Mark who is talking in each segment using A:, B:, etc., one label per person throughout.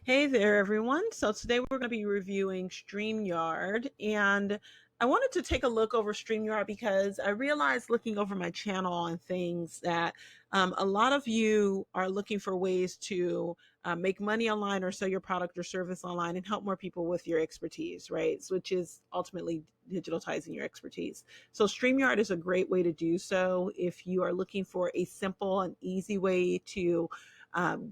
A: Hey there, everyone. So today we're going to be reviewing StreamYard, and I wanted to take a look over StreamYard because I realized looking over my channel and things that a lot of you are looking for ways to make money online or sell your product or service online and help more people with your expertise, right? So, which is ultimately digitalizing your expertise. So StreamYard is a great way to do so if you are looking for a simple and easy way to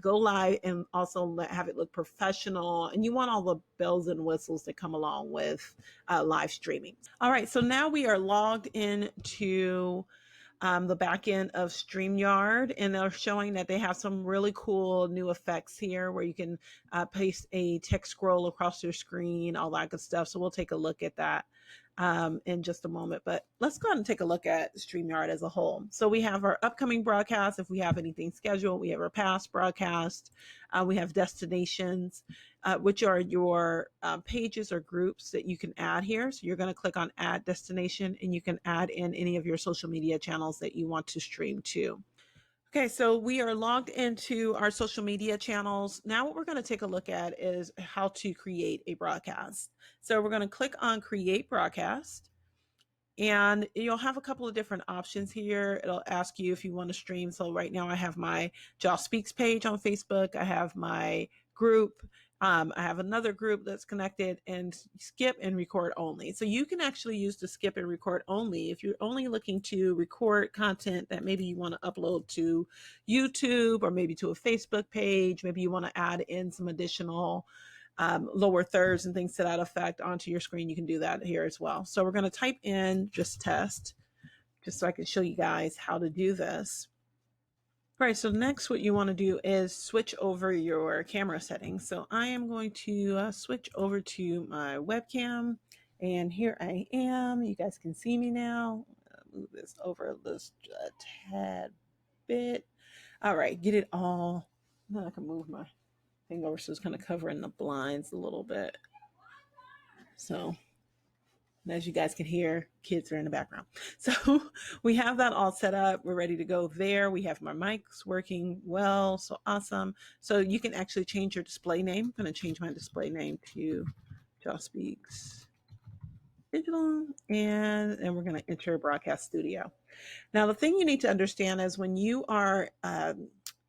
A: go live and also have it look professional. And you want all the bells and whistles that come along with live streaming. All right, so now we are logged into the back end of StreamYard, and they're showing that they have some really cool new effects here where you can paste a text scroll across your screen, all that good stuff. So we'll take a look at that in just a moment. But let's go ahead and take a look at StreamYard as a whole. So we have our upcoming broadcast, if we have anything scheduled, we have our past broadcast, we have destinations, which are your pages or groups that you can add here. So you're going to click on add destination and you can add in any of your social media channels that you want to stream to. Okay, so we are logged into our social media channels. Now what we're going to take a look at is how to create a broadcast. So we're going to click on create broadcast. And you'll have a couple of different options here. It'll ask you if you want to stream. So right now I have my Jaw Speaks page on Facebook. I have my group. I have another group that's connected and skip and record only. So you can actually use the skip and record only if you're only looking to record content that maybe you want to upload to YouTube or maybe to a Facebook page. Maybe you want to add in some additional lower thirds and things to that effect onto your screen. You can do that here as well. So we're going to type in just test, just so I can show you guys how to do this. All right, so next what you want to do is switch over your camera settings. So I am going to switch over to my webcam, and here I am. You guys can see me now. Move this over just a tad bit. All right, get it all. Then I can move my thing over so it's kind of covering the blinds a little bit. So as you guys can hear, kids are in the background. So we have that all set up. We're ready to go there. We have my mics working well. So awesome. So you can actually change your display name. I'm going to change my display name to jawspeaksdigital, and we're going to enter broadcast studio. Now, the thing you need to understand is when you are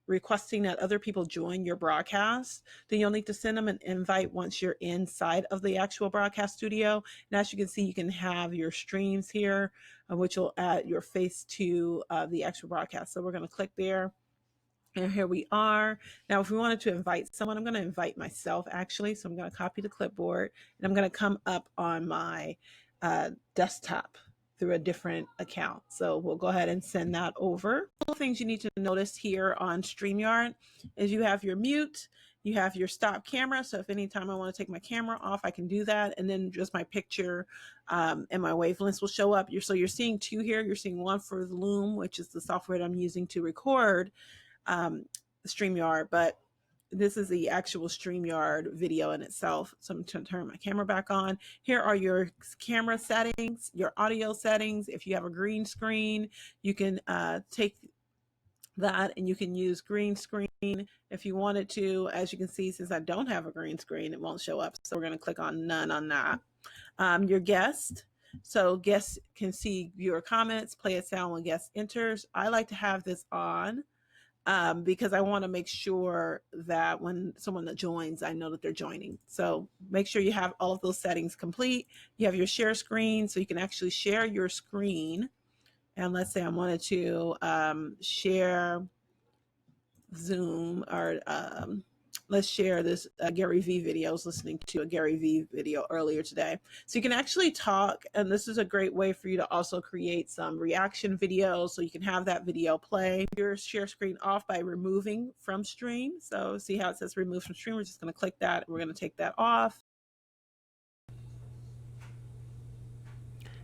A: requesting that other people join your broadcast, then you'll need to send them an invite once you're inside of the actual broadcast studio. And as you can see, you can have your streams here, which will add your face to the actual broadcast. So we're going to click there. And here we are. Now, if we wanted to invite someone, I'm going to invite myself actually. So I'm going to copy the clipboard and I'm going to come up on my desktop through a different account. So we'll go ahead and send that over. Couple things you need to notice here on StreamYard is you have your mute, you have your stop camera. So if anytime I want to take my camera off, I can do that. And then just my picture and my wavelengths will show up. So you're seeing two here. You're seeing one for the Loom, which is the software that I'm using to record StreamYard, but this is the actual StreamYard video in itself. So I'm going to turn my camera back on. Here are your camera settings, your audio settings. If you have a green screen, you can take that and you can use green screen if you wanted to. As you can see, since I don't have a green screen, it won't show up. So we're going to click on none on that. Your guest. So guests can see your comments, play a sound when guest enters. I like to have this on because I want to make sure that when someone that joins, I know that they're joining. So make sure you have all of those settings complete. You have your share screen, so you can actually share your screen. And let's say I wanted to share Zoom or let's share this Gary Vee video. I was listening to a Gary Vee video earlier today. So you can actually talk, and this is a great way for you to also create some reaction videos. So you can have that video play. Your share screen off by removing from stream. So see how it says remove from stream? We're just going to click that. We're going to take that off.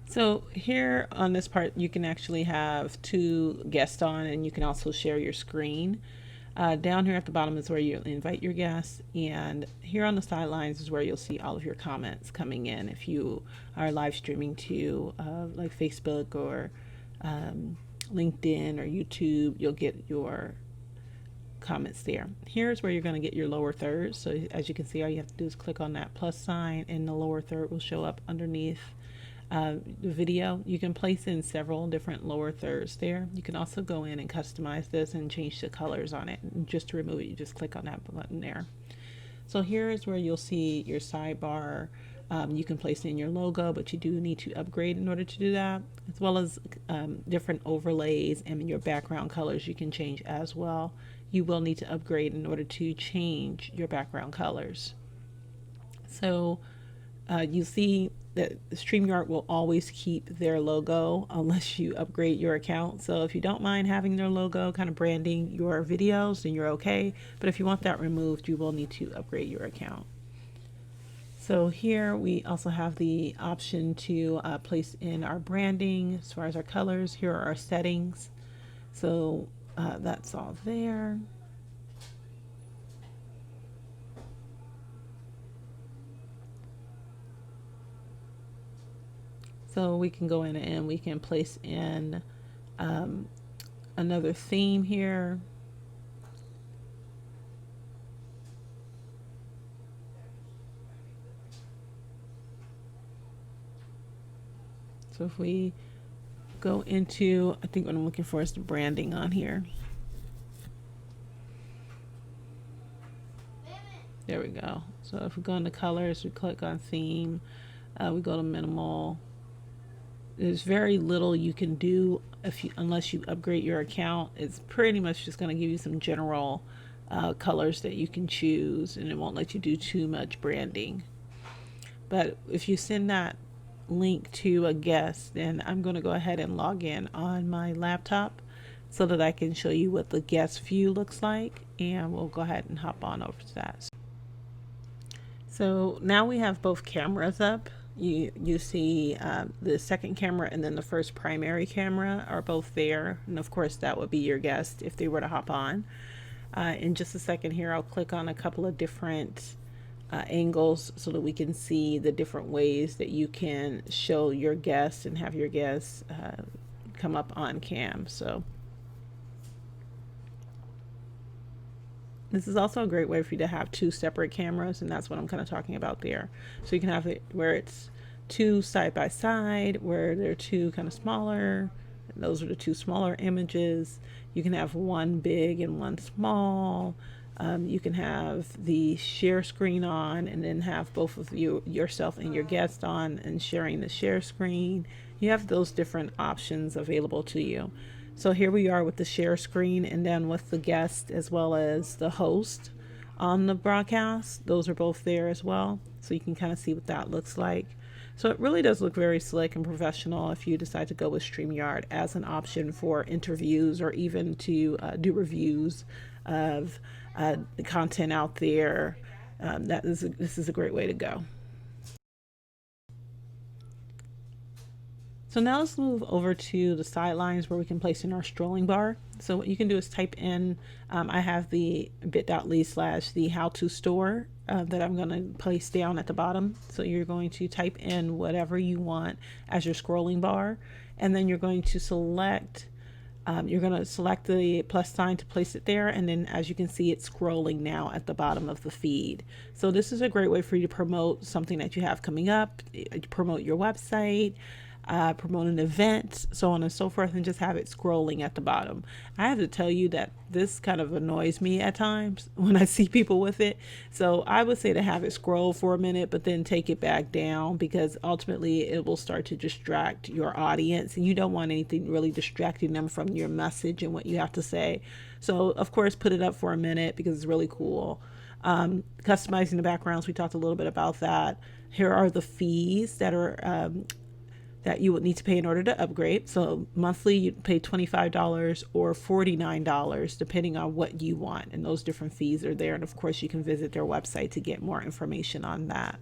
A: So here on this part, you can actually have two guests on, and you can also share your screen. Down here at the bottom is where you invite your guests, and here on the sidelines is where you'll see all of your comments coming in. If you are live streaming to like Facebook or LinkedIn or YouTube, you'll get your comments there. Here's where you're going to get your lower third. So as you can see, all you have to do is click on that plus sign and the lower third will show up underneath the video. You can place in several different lower thirds there. You can also go in and customize this and change the colors on it. And just to remove it, you just click on that button there. So here is where you'll see your sidebar. You can place in your logo, but you do need to upgrade in order to do that, as well as different overlays and your background colors you can change as well. You will need to upgrade in order to change your background colors. So you see that StreamYard will always keep their logo unless you upgrade your account. So if you don't mind having their logo kind of branding your videos, then you're okay. But if you want that removed, you will need to upgrade your account. So here we also have the option to place in our branding as far as our colors. Here are our settings. So that's all there. So we can go in and we can place in another theme here. So if we go into, I think what I'm looking for is the branding on here. There we go. So if we go into colors, we click on theme, we go to minimal. There's very little you can do unless you upgrade your account. It's pretty much just going to give you some general colors that you can choose, and it won't let you do too much branding. But if you send that link to a guest, then I'm going to go ahead and log in on my laptop so that I can show you what the guest view looks like, and we'll go ahead and hop on over to that. So now we have both cameras up. You see the second camera and then the first primary camera are both there, and of course that would be your guest if they were to hop on. In just a second here, I'll click on a couple of different angles so that we can see the different ways that you can show your guests and have your guests come up on cam. So this is also a great way for you to have two separate cameras, and that's what I'm kind of talking about there. So you can have it where it's two side by side, where they're two kind of smaller. Those are the two smaller images. You can have one big and one small. You can have the share screen on and then have both of yourself and your guest on and sharing the share screen. You have those different options available to you. So here we are with the share screen, and then with the guest as well as the host on the broadcast. Those are both there as well. So you can kind of see what that looks like. So it really does look very slick and professional if you decide to go with StreamYard as an option for interviews or even to do reviews of the content out there. This is a great way to go. So now let's move over to the sidelines where we can place in our scrolling bar. So what you can do is type in, I have the bit.ly/the how-to store that I'm going to place down at the bottom. So you're going to type in whatever you want as your scrolling bar, and then you're going to select the plus sign to place it there, and then as you can see, it's scrolling now at the bottom of the feed. So this is a great way for you to promote something that you have coming up, promote your website, promote an event, so on and so forth, and just have it scrolling at the bottom. I have to tell you that this kind of annoys me at times when I see people with it. So I would say to have it scroll for a minute, but then take it back down, because ultimately it will start to distract your audience, and you don't want anything really distracting them from your message and what you have to say. So of course, put it up for a minute because it's really cool. Customizing the backgrounds, we talked a little bit about that. Here are the fees that are that you would need to pay in order to upgrade. So monthly you pay $25 or $49 depending on what you want, and those different fees are there, and of course you can visit their website to get more information on that.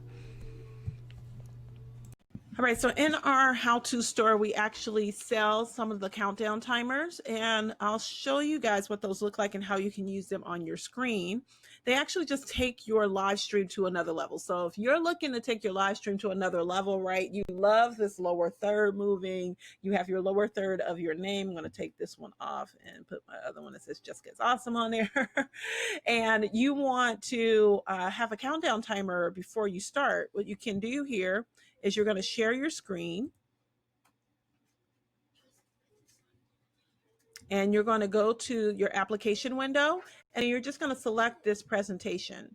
A: All right, so in our how-to store, we actually sell some of the countdown timers, and I'll show you guys what those look like and how you can use them on your screen. they actually just take your live stream to another level. So if you're looking to take your live stream to another level, right, you love this lower third moving, you have your lower third of your name. I'm going to take this one off and put my other one that says Jessica is awesome on there. And you want to have a countdown timer before you start, what you can do here is you're going to share your screen, and you're going to go to your application window, and you're just going to select this presentation.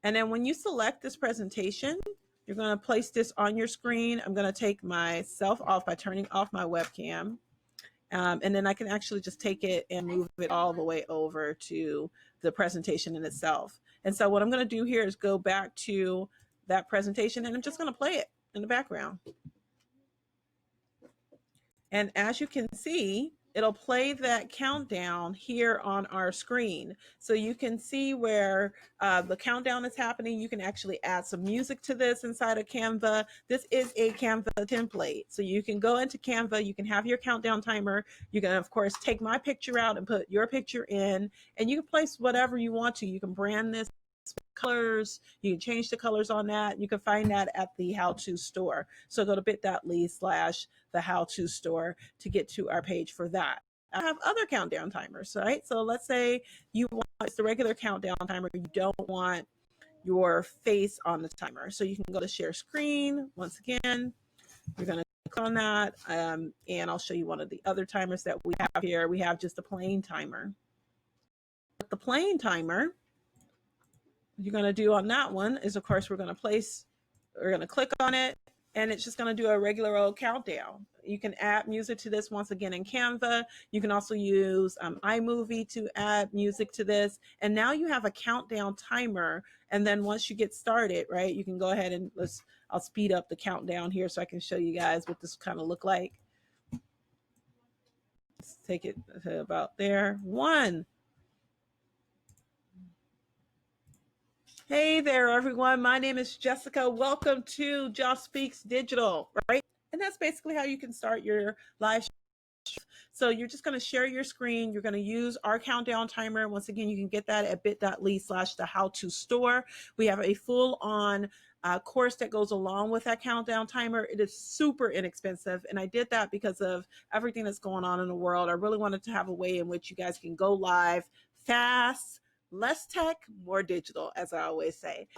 A: And then when you select this presentation, you're going to place this on your screen. I'm going to take myself off by turning off my webcam. And then I can actually just take it and move it all the way over to the presentation in itself. And so what I'm going to do here is go back to that presentation, and I'm just going to play it in the background. And as you can see, it'll play that countdown here on our screen. So you can see where the countdown is happening. You can actually add some music to this inside of Canva. This is a Canva template. So you can go into Canva, you can have your countdown timer. You can, of course, take my picture out and put your picture in, and you can place whatever you want to. You can brand this colors, you can change the colors on that. You can find that at the how-to store. So go to bit.ly/the how-to store to get to our page for that. I have other countdown timers, right? So let's say you want, it's the regular countdown timer, you don't want your face on the timer. So you can go to share screen. Once again, you're going to click on that, and I'll show you one of the other timers that we have here. We have just a plain timer. The plain timer, you're going to do on that one is, of course, we're going to click on it, and it's just going to do a regular old countdown. You can add music to this once again in Canva. You can also use iMovie to add music to this. And now you have a countdown timer. And then once you get started, right, you can go ahead and I'll speed up the countdown here so I can show you guys what this kind of look like. Let's take it to about there. 1. Hey there, everyone. My name is Jessica. Welcome to jawspeaksdigital, right? And that's basically how you can start your live stream. So you're just going to share your screen. You're going to use our countdown timer. Once again, you can get that at bit.ly/the how-to store. We have a full-on course that goes along with that countdown timer. It is super inexpensive, and I did that because of everything that's going on in the world. I really wanted to have a way in which you guys can go live fast, less tech, more digital, as I always say.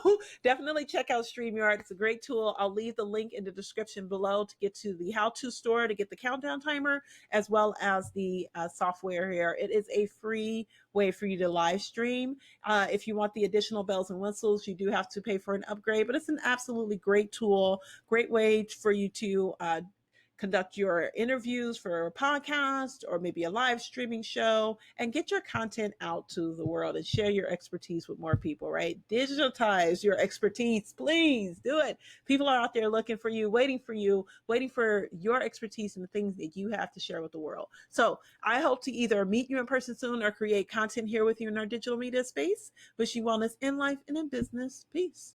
A: Definitely check out StreamYard. It's a great tool. I'll leave the link in the description below to get to the how-to store to get the countdown timer, as well as the software here. It is a free way for you to live stream. If you want the additional bells and whistles, you do have to pay for an upgrade, but it's an absolutely great tool, great way for you to conduct your interviews for a podcast or maybe a live streaming show, and get your content out to the world and share your expertise with more people, right? Digitize your expertise. Please do it. People are out there looking for you, waiting for your expertise and the things that you have to share with the world. So I hope to either meet you in person soon or create content here with you in our digital media space. Wish you wellness in life and in business. Peace.